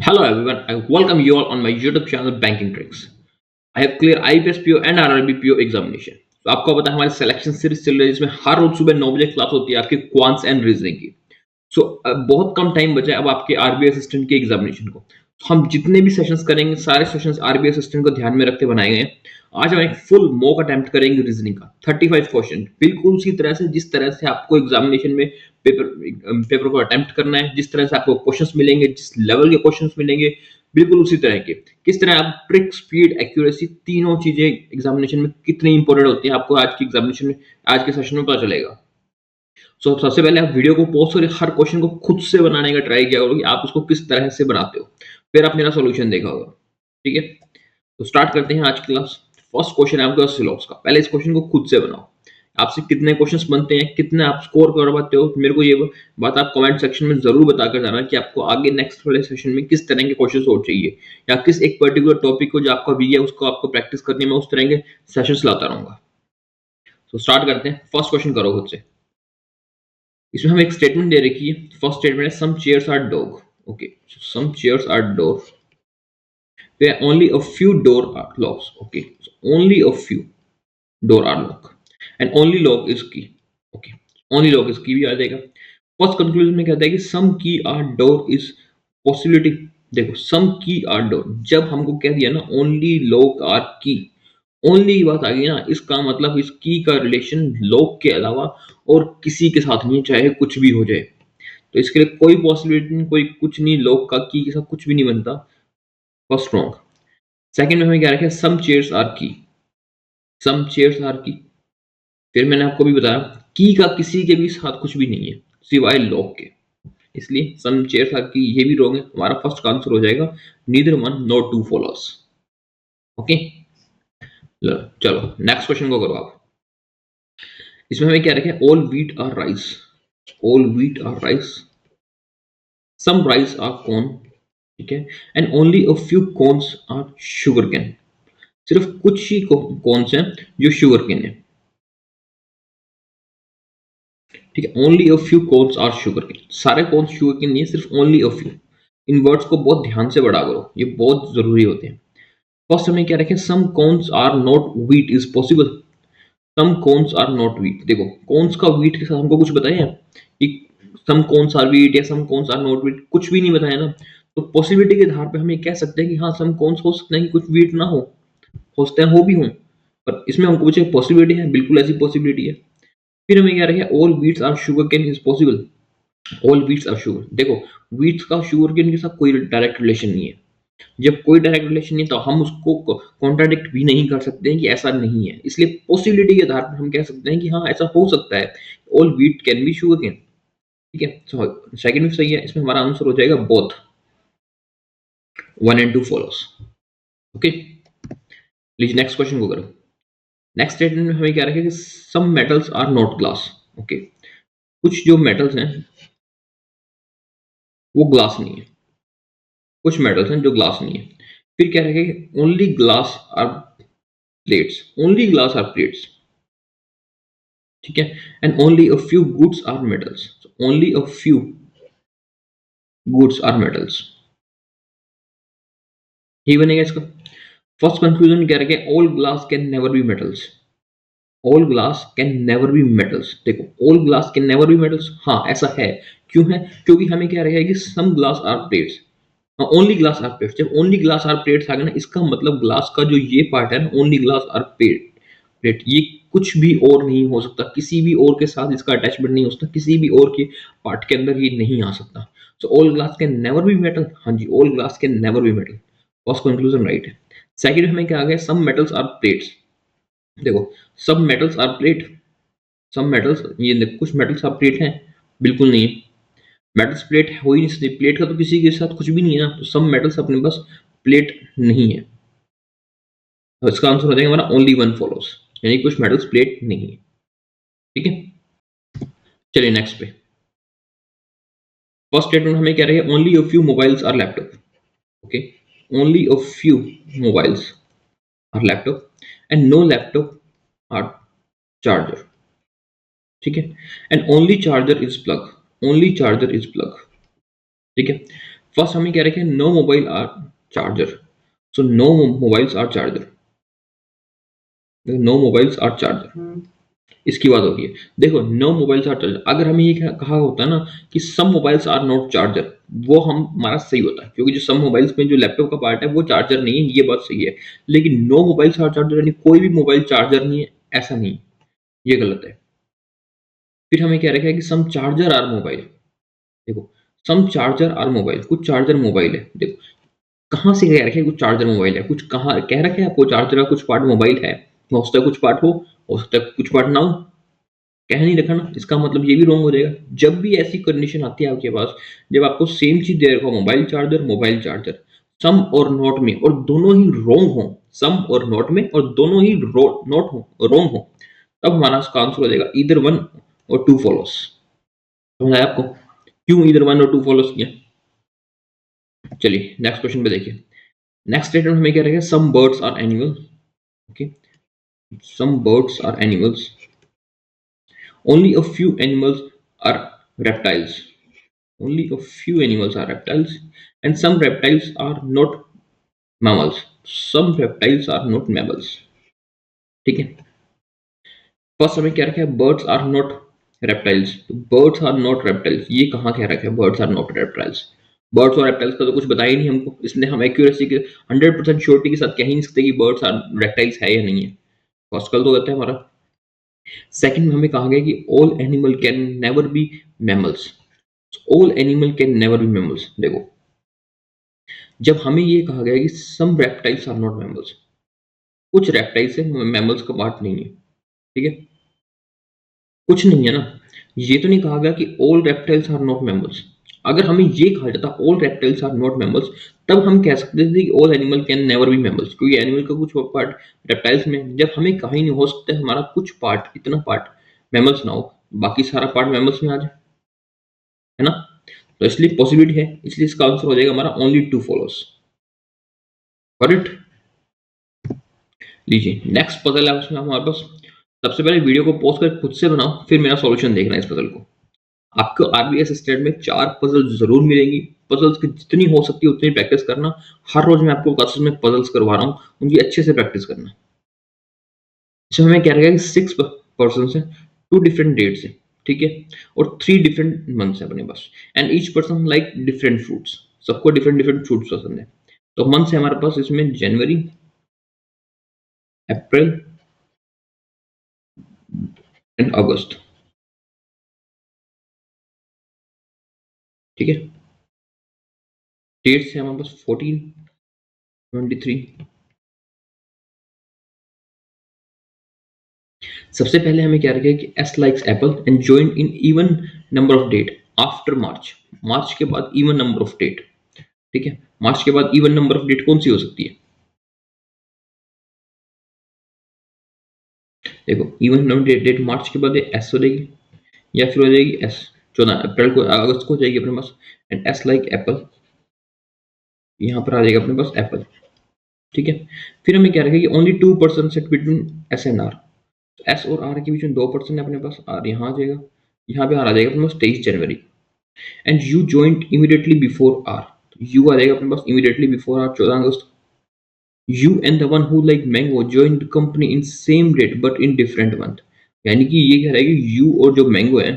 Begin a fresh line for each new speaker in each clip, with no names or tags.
Hello everyone, I welcome you all on my YouTube channel Banking Tricks. I have clear IBPS PO and RRB PO examination. तो आपको पता है हमारी selection series चल रही है जिसमें हर रोज सुबह 9 बजे क्लास होती है आपकी क्वांट्स एंड रीजनिंग की। बहुत कम टाइम बचा है अब आपके आरबीआई असिस्टेंट के एग्जामिनेशन को। तो हम जितने भी सेशंस करेंगे सारे सेशंस आरबीआई असिस्टेंट को ध्यान में रखते बनाए गए हैं। आज हम एक फुल मॉक अटेम्प्ट करेंगे रीजनिंग का 35 क्वेश्चन बिल्कुल उसी तरह से जिस तरह से आपको एग्जामिनेशन में पेपर पेपर को अटेम्प्ट करना है, जिस तरह से आपको क्वेश्चंस मिलेंगे, जिस लेवल के क्वेश्चंस मिलेंगे, बिल्कुल उसी तरह के। किस तरह आप ट्रिक, स्पीड, एक्यूरेसी तीनों चीजें एग्जामिनेशन में कितनी इंपॉर्टेंट होती है आपको आज की एग्जामिनेशन में, आज के सेशन में पता चलेगा। सबसे पहले आप वीडियो को पॉज करके हर क्वेश्चन को खुद से बनाने का ट्राई किया करो कि आप उसको किस तरह से बनाते हो, फिर आप मेरा सॉल्यूशन देखा होगा। ठीक है, तो स्टार्ट करते हैं आज की क्लास। फर्स्ट क्वेश्चन है आपका सिलॉक्स का। पहले इस क्वेश्चन को खुद से बनाओ। आपसे कितने क्वेश्चंस बनते हैं, कितने आप स्कोर कर पाते हो, मेरे को ये बात आप कमेंट सेक्शन में जरूर बताकर जाना कि आपको आगे नेक्स्ट वाले सेशन में किस तरह के क्वेश्चंस और चाहिए, या किस एक पर्टिकुलर टॉपिक को जो आपका वी है उसको आपको प्रैक्टिस करने में उस तरह के सेशंस लाता रहूंगा। तो स्टार्ट करते हैं। फर्स्ट क्वेश्चन करो खुद से। इसमें हमें एक स्टेटमेंट दे रखी है। फर्स्ट स्टेटमेंट है some chairs are dog. Okay, some chairs are door where only a few door are locks. Okay, so only a few door are locked and only lock is key. Okay, only lock is key भी आ जाएगा। First conclusion में कहता है कि सम की are door is possibility. देखो, सम की are door जब हमको कह दिया ना ओनली लॉक आर की, ओनली की बात आ गई ना, इसका मतलब इस की का रिलेशन लॉक के अलावा और किसी के साथ नहीं है, चाहे कुछ भी हो जाए। तो इसके लिए कोई पॉसिबिलिटी नहीं, कोई कुछ नहीं, लॉक का की के साथ कुछ भी नहीं बनता। First wrong. सेकंड में हमें क्या रखा है, सम चेयर्स आर की। सम चेयर्स आर की, फिर मैंने आपको भी बताया की का किसी के भी साथ कुछ भी नहीं है सिवाय लॉक के, इसलिए सम चेयर्स आर की ये भी रॉन्ग है। हमारा फर्स्ट आंसर हो जाएगा neither one nor two follows. Okay, चलो नेक्स्ट क्वेश्चन को करो आप। इसमें हमें क्या रखे, all wheat are rice. All wheat are rice, some rice are corn. ठीक है, and only a few corns are sugar cane. सिर्फ कुछ ही कॉर्न्स हैं जो शुगर कैन है। ठीक है, only a few corns are sugar cane, सारे कॉर्न्स शुगर केन नहीं है, सिर्फ ओनली अ फ्यू। इन वर्ड्स को बहुत ध्यान से पढ़ा करो, ये बहुत जरूरी होते हैं। फर्स्ट हमें क्या रखें, some corns are not wheat is possible. Some corns are not wheat. देखो, कॉर्न्स का व्हीट के साथ हमको कुछ बताया है कि सम कॉर्न्स आर व्हीट या सम कॉर्न्स आर नॉट व्हीट, कुछ भी नहीं बताया ना। तो पॉसिबिलिटी के आधार पे हम ये कह सकते हैं कि हाँ सम कॉर्न्स हो सकते हैं कि कुछ व्हीट ना हो सकते हैं हो भी हो, पर इसमें हमको कुछ पॉसिबिलिटी है, बिल्कुल ऐसी पॉसिबिलिटी है। फिर हमें क्या रखें, all wheats are sugar cane is possible. All wheats are sugar. देखो, व्हीट्स का शुगर केन के साथ कोई डायरेक्ट रिलेशन नहीं है। जब कोई डायरेक्ट रिलेशन नहीं है तो हम उसको कॉन्ट्राडिक्ट भी नहीं कर सकते हैं कि ऐसा नहीं है, इसलिए पॉसिबिलिटी के आधार पर हम कह सकते हैं कि हाँ ऐसा हो सकता है। All wheat can be sugar cane. ठीक है, तो सेकंड भी सही है। इसमें हमारा आंसर हो जाएगा both, one and two follows. Okay, लीजिए नेक्स्ट क्वेश्चन को करो। नेक्स्ट स्टेटमेंट में हमें क्या रखें कि some metals are not glass. Okay, कुछ जो मेटल्स हैं वो ग्लास नहीं है, कुछ मेटल्स हैं जो ग्लास नहीं है। फिर क्या रहेगा, only glass are plates. Only glass are plates. ठीक है, and only a few goods are metals. Only a few goods are metals, यही बनेगा इसका। फर्स्ट कंक्लूजन क्या रखें, all glass can never be metals. All glass can never be metals. देखो, all glass can never be metals, हाँ ऐसा है। क्यों है, क्योंकि हमें क्या रहेगा कि some glass are plates, only glass are plates. जब ओनली ग्लास आर प्लेट्स आ गए ना, इसका मतलब ग्लास का जो ये पार्ट है ना, only glass are plate plate, ये कुछ भी और नहीं हो सकता, किसी भी और के साथ इसका अटैचमेंट नहीं हो सकता, किसी भी और के पार्ट के अंदर ये नहीं आ सकता। So all glass can never be metal. हाँ जी, all glass can never be metal. First conclusion right है। सेकंड हमें क्या आ गया, सम मेटल्स आर प्लेट्स। देखो, सब metals are plate. Some metals, ये कुछ मेटल्स आर प्लेट हैं, बिल्कुल नहीं है। मेटल्स प्लेट हो ही नहीं सकती, प्लेट का तो किसी के साथ कुछ भी नहीं है ना, तो सब मेटल्स अपने पास प्लेट नहीं है। तो इसका आंसर हो जाएगा हमारा ओनली वन फॉलोस, यानी कुछ मेटल्स प्लेट नहीं है। ठीक है, चलिए नेक्स्ट पे। फर्स्ट स्टेटमेंट हमें क्या रहेगा, only a few mobiles are laptop. Okay, only a few mobiles are laptop and no laptop are charger. ठीक है, and only charger is plug. Only charger is plug. ठीक है, फर्स्ट हमें क्या रखे, no mobile are charger. So no mobiles are charger, no mobiles are charger, इसकी बात होती है। देखो नो मोबाइल्स आर चार्जर, अगर हमें ये कहा होता है ना कि सम मोबाइल्स आर नॉट चार्जर, वो हम हमारा सही होता है, क्योंकि जो सम मोबाइल्स में जो लैपटॉप का पार्ट है वो चार्जर नहीं है, ये बात सही है। लेकिन नो मोबाइल्स आर चार्जर यानी कोई भी मोबाइल चार्जर नहीं है, ऐसा नहीं, ये गलत है। फिर हमें क्या रखा है कि सम चार्जर आर मोबाइल। देखो सम चार्जर आर मोबाइल, कुछ चार्जर मोबाइल है। देखो कहाँ से कह रखे हैं कुछ चार्जर मोबाइल है, कुछ कहाँ कह रखे हैं आपको चार्जर का कुछ पार्ट मोबाइल है। हो सकता है कुछ पार्ट हो सकता है कुछ पार्ट ना हो, कह नहीं रखा ना, इसका मतलब ये भी रॉन्ग हो जाएगा। जब भी ऐसी कंडीशन आती है आपके पास, जब आपको सेम चीज दे रखा हो, मोबाइल चार्जर सम और नॉट में, और दोनों ही रॉन्ग हो, सम और नॉट में और दोनों ही नॉट हो, रॉन्ग हो, तब हमारा इसका आंसर हो जाएगा ईदर वन और टू फॉलोस। समझ आया आपको क्यों ईदर वन और टू फॉलोस किया? चलिए नेक्स्ट क्वेश्चन पे देखिए। नेक्स्ट स्टेटमेंट हमें क्या रहेगा, some birds are animal. Okay, some birds are animals, only a few animals are reptiles, only a few animals are reptiles, and some reptiles are not mammals, some reptiles are not mammals। ठीक है, first हमें क्या रखा है, birds are not reptiles. तो birds are not reptiles, ये कहाँ क्या रखा है, birds are not reptiles. Birds और रेप्टाइल्स का तो कुछ बताया ही नहीं हमको, इसलिए हम एक्यूरेसी के 100% श्योरिटी के साथ कह ही नहीं सकते कि बर्ड्स आर रेप्टाइल्स है या नहीं है। फर्स्ट कल तो कहते हैं हमारा। सेकंड में हमें कहा गया कि all animal can never be mammals, all animal can never be mammals. देखो जब हमें ये कहा गया कि सम रेप्टाइल्स आर नॉट मैमल्स, कुछ रेप्टाइल्स है मैमल्स का पार्ट नहीं है, ठीक है, कुछ नहीं है ना, ये तो नहीं कहा गया कि all reptiles are not mammals. अगर हमें ये कहा जाता all reptiles are not mammals, तब हम कह सकते थे कि all animal can never be mammals, क्योंकि एनिमल का कुछ पार्ट रेप्टाइल्स में, जब हमें कहा ही नहीं हो सकता है हमारा कुछ पार्ट, इतना पार्ट मैमल्स ना हो, बाकी सारा पार्ट मैमल्स में आ जाए, है ना। तो इसलिए पॉसिबिलिटी है, इसलिए इसका आंसर हो जाएगा हमारा ओनली टू फॉलोस। करेक्ट। लीजिए नेक्स्ट पजल है उसमें हमारे पास। सबसे पहले वीडियो को पॉज कर खुद से बनाओ, फिर मेरा सॉल्यूशन देखना है इस पजल को। आपको आरबीएस स्टेट में 4 पजल जरूर मिलेंगी, पजल्स की जितनी हो सकती है उतनी प्रैक्टिस करना। हर रोज मैं आपको क्लासेस में पजल्स करवा रहा हूँ, उनकी अच्छे से प्रैक्टिस करना। इसमें हमें क्या रहेगा कि 6 पर्सन है, 2 डिफरेंट डेट्स है, ठीक है, और 3 डिफरेंट मंथ्स है अपने पास, and each person like different fruits, सबको डिफरेंट डिफरेंट फ्रूट्स पसंद है। तो मंथ्स है हमारे पास इसमें जनवरी, अप्रैल एंड अगस्त, ठीक है। डेट्स है हमारे पास 14, 23। सबसे पहले हमें क्या रखेगा कि S likes apple and join in even number of date after March, मार्च के बाद इवन नंबर ऑफ डेट, ठीक है। मार्च के बाद इवन नंबर ऑफ डेट कौन सी हो सकती है, देखो इवन नंबर डेट मार्च के बाद एस हो जाएगी, या फिर हो जाएगी एस 14 अप्रैल को, अगस्त को हो जाएगी अपने पास, एंड एस लाइक एप्पल, यहाँ पर आ जाएगा अपने पास एप्पल, ठीक है। फिर हमें क्या रखेगा कि only 2 person set between S and R, S और आर के बीच में 2 पर्सन है अपने पास, आर यहाँ आ जाएगा, यहाँ पे आर आ जाएगा अपने पास 23 जनवरी, and U joined immediately before R, U आ जाएगा अपने पास इमीडिएटली बिफोर आर 14 अगस्त। U and the one who like mango join the company in same date but in different month, यानी कि ये कह रहा है कि यू और जो मैंगो है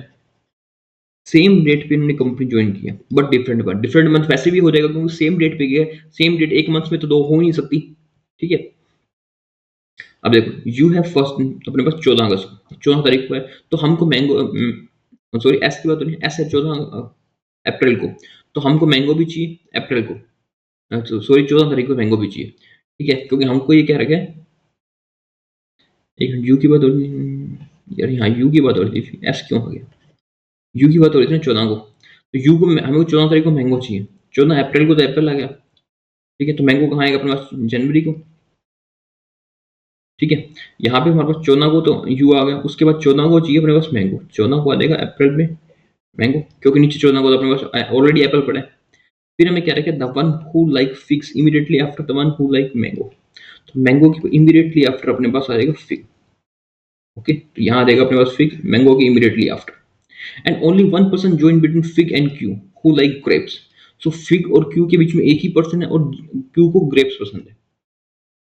सेम डेट पे इन्होंने कंपनी ज्वाइन किया, but different month, different month वैसे भी हो जाएगा क्योंकि सेम डेट पे गया, सेम डेट एक मंथ में तो 2 हो ही नहीं सकती, ठीक है। अब देखो यू है फर्स्ट अपने पास 14 अगस्त, 14 तारीख को है, तो हमको मैंगो, सॉरी एस की बात नहीं, एस है 14 अप्रैल को, तो हमको मैंगो भी चाहिए अप्रैल को, सॉरी 14 तारीख को मैंगो भी चाहिए, ठीक है, क्योंकि हमको ये क्या रखा है, एक यू की बात हो रही यार, यहाँ यू की बात हो रही थी, एस क्यों हो गया, यू की बात हो रही थी ना 14 को, तो यू को हमें 14 तारीख को मैंगो चाहिए, 14 अप्रैल को तो एप्पल आ गया, ठीक है, तो मैंगो कहाँ आएगा अपने पास, जनवरी को, ठीक है। यहाँ पे हमारे पास 14 को तो यू आ गया, उसके बाद 14 को चाहिए अपने पास मैंगो, 14 को आ जाएगा अप्रैल में मैंगो, क्योंकि नीचे 14 को तो अपने पास ऑलरेडी एप्पल पड़ा है। फिर हमें क्या रखे, the one who like figs immediately after the one who like mango, तो मैंगो की इमीडिएटली आफ्टर अपने पास आ जाएगा फिग, ओके, तो यहाँ आ जाएगा अपने पास फिग, मैंगो की immediately after, and only one person join between fig and Q who like grapes, so fig और क्यू के बीच में एक ही पर्सन है और क्यू को ग्रेप्स पसंद है,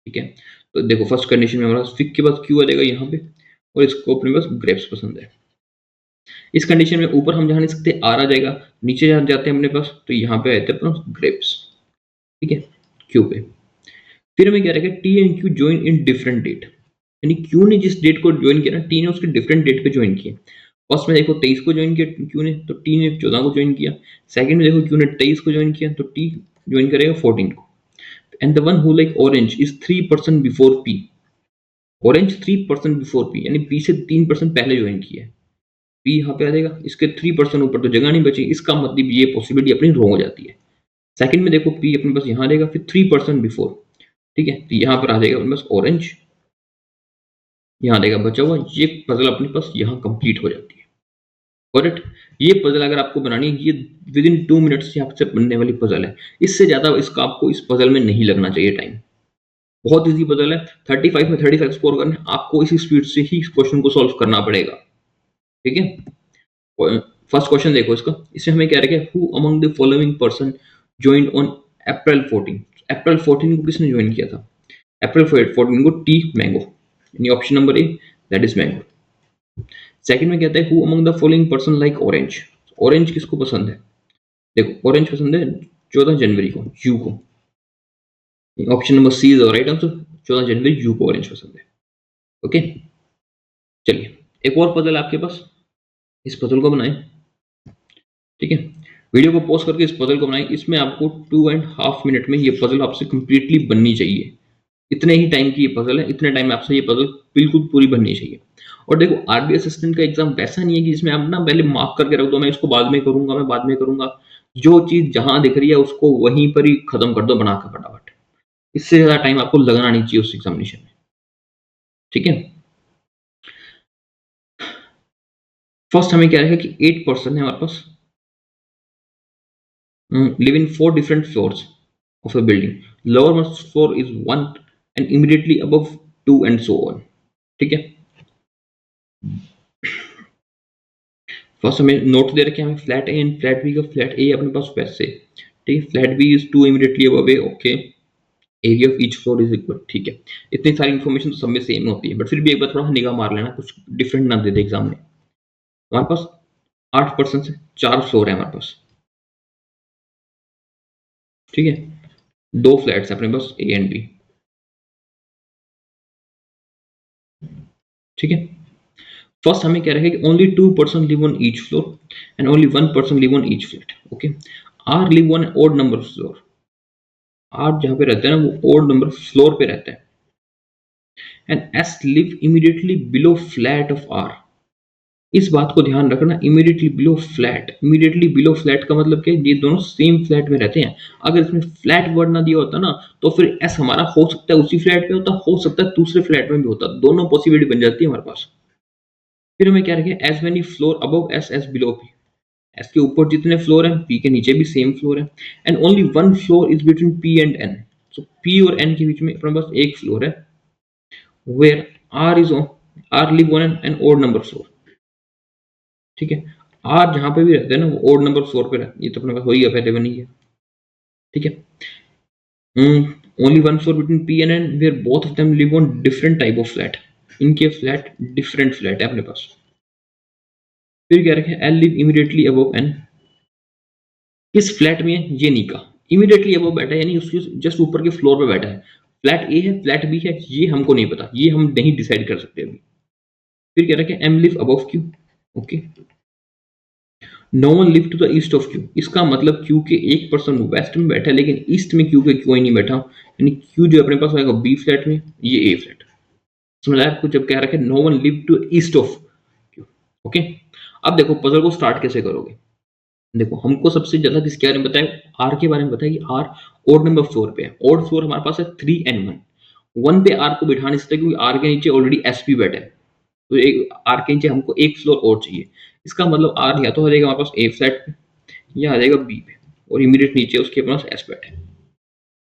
ठीक है। तो देखो फर्स्ट कंडीशन में हमारे पास फिग के पास क्यू आ जाएगा यहाँ पे और इसको अपने पास ग्रेप्स पसंद है। इस कंडीशन में ऊपर हम जहाँ नहीं सकते आर आ जाएगा, नीचे जहाँ जाते हैं अपने पास तो यहाँ पे आते हैं अपने ग्रेप्स, ठीक है, क्यू पे। फिर हमें क्या रहेगा T and Q join in different date, यानी क्यू ने जिस डेट को ज्वाइन किया ना टी ने उसके डिफरेंट डेट पे ज्वाइन किया। फर्स्ट में देखो 23 को ज्वाइन किया क्यू ने तो टी ने 14 को ज्वाइन किया। सेकंड में देखो क्यू ने 23 को ज्वाइन किया तो टी ज्वाइन करेगा 14 को। And the one who like orange is 3% before P, orange 3% before P यानी पी से 3% पहले ज्वाइन किया है। पी यहाँ पे आ जाएगा, इसके 3% ऊपर तो जगह नहीं बची, इसका मतलब ये पॉसिबिलिटी अपनी रॉन्ग हो जाती है। सेकंड में देखो पी अपने पास यहाँ रहेगा फिर 3% बिफोर, ठीक है, तो यहाँ पर आ जाएगा अपने पास ऑरेंज, यहाँ रहेगा बचा हुआ। ये पजल अपने पास यहाँ कंप्लीट हो जाती है, करेक्ट। ये पजल अगर आपको बनानी है ये विद इन 2 मिनट्स से आपसे बनने वाली पजल है, इससे ज्यादा इसका आपको इस पजल में नहीं लगना चाहिए टाइम। बहुत इजी पजल है, 35 में 35 स्कोर करने, आपको इसी स्पीड से ही इस क्वेश्चन को सॉल्व करना पड़ेगा, ठीक है। फर्स्ट क्वेश्चन देखो इसका, इसमें हमें क्या रखा है who among the following person joined on April 14, अप्रैल 14 को किसने ज्वाइन किया था, अप्रैल 14 को टी मैंगो, यानी option number A that is mango. Second में कहता है who among the following person like orange, orange किसको पसंद है, देखो ऑरेंज पसंद है 14 जनवरी को यू को, option number C is the right answer, 14 जनवरी यू को ऑरेंज पसंद है, ओके। चलिए एक और पजल आपके पास, इस पजल को बनाएं, ठीक है। वीडियो को पॉज करके इस पजल को बनाएं, इसमें आपको 2.5 मिनट में ये पजल आपसे कंप्लीटली बननी चाहिए, इतने ही टाइम की ये पजल है, इतने टाइम में आपसे ये पजल बिल्कुल पूरी बननी चाहिए। और देखो आरबी असिस्टेंट का एग्जाम वैसा नहीं है कि जिसमें आप ना पहले मार्क करके रख दो मैं इसको बाद में करूंगा, मैं बाद में करूंगा, जो चीज जहां दिख रही है उसको वहीं पर ही खत्म कर दो बनाकर फटाफट, इससे ज्यादा टाइम आपको लगाना नहीं चाहिए उस एग्जामिनेशन में, ठीक है। फर्स्ट हमें क्या रहेगा कि 8% है हमारे पास, live in 4 different floors of a building. Lowermost floor is 1 and immediately above 2 and so on. ठीक है। फर्स्ट हमें नोट दे रखे हमें flat A and flat B का, फ्लैट ए अपने पास वैसे, ठीक है, flat B is 2 immediately above A, okay, area of each floor is equal, ठीक है। इतनी सारी इन्फॉर्मेशन तो सब में सेम होती है बट फिर भी एक बार थोड़ा निगाह मार लेना कुछ डिफरेंट ना दे दे एग्जाम में। हमारे पास 8% से 4 फ्लोर है हमारे पास, ठीक है, 2 फ्लैट्स है अपने पास ए एंड बी, ठीक है। फर्स्ट हमें क्या रहेगा कि only 2% live on each floor and only 1% live on each flat, okay. R live on odd number floor, R जहां पे रहता है ना वो ओड नंबर फ्लोर पे रहता है। And S live immediately below flat of R, इस बात को ध्यान रखना, immediately below flat, immediately below flat का मतलब क्या है, ये दोनों सेम फ्लैट में रहते हैं। अगर इसमें फ्लैट वर्ड ना दिया होता ना तो फिर एस हमारा हो सकता है उसी फ्लैट में होता, हो सकता है दूसरे फ्लैट में भी होता, दोनों पॉसिबिलिटी बन जाती है हमारे पास। फिर हमें क्या रखें as many floor above S S below P, S के ऊपर जितने फ्लोर हैं पी के नीचे भी सेम फ्लोर है। And only 1 floor is between P and N, so P और एन के बीच में अपने पास एक फ्लोर है where R is on, R live on an odd number floor, ठीक है। आर जहां पे भी रहते हैं ना वो ओड नंबर फ्लोर पे रहते हैं, ये तो अपने पास वही है पहले बनी है, ठीक है। Only 1 floor between P and N where both of them live on different type of flat, इनके फ्लैट डिफरेंट फ्लैट है अपने पास। फिर क्या रखें L live immediately above N, किस फ्लैट में है ये नहीं कहा, इमीडिएटली अबव बैठा है यानी उसके जस्ट ऊपर के फ्लोर पे बैठा है, फ्लैट ए है फ्लैट बी है ये हमको नहीं पता, ये हम नहीं डिसाइड कर सकते अभी। फिर क्या रखें M live above Q, okay. No one live to the east of Q, इसका मतलब क्यू के 1% वेस्ट में बैठा है लेकिन ईस्ट में क्यू के कोई नहीं बैठा, यानी क्यू जो अपने पास आएगा बी फ्लैट में, ये ए फ्लैट। समझ आया आपको जब कह रखा है no one live to east of Q, okay. अब देखो पजल को स्टार्ट कैसे करोगे, देखो हमको सबसे ज्यादा किसके बारे में बताया, आर के बारे में बताया कि आर ओड नंबर फ्लोर पे है, ओड फ्लोर हमारे पास है 3 and 1, 1 पे आर को बिठा नहीं सकते क्योंकि आर के नीचे ऑलरेडी एस पी बैठा है, तो एक आर के नीचे हमको एक फ्लोर और चाहिए। इसका मतलब आर या तो आ जाएगा हमारे पास ए फ्लैट पे या आ जाएगा बी पे और इमीडिएट नीचे उसके पास एस बैठे,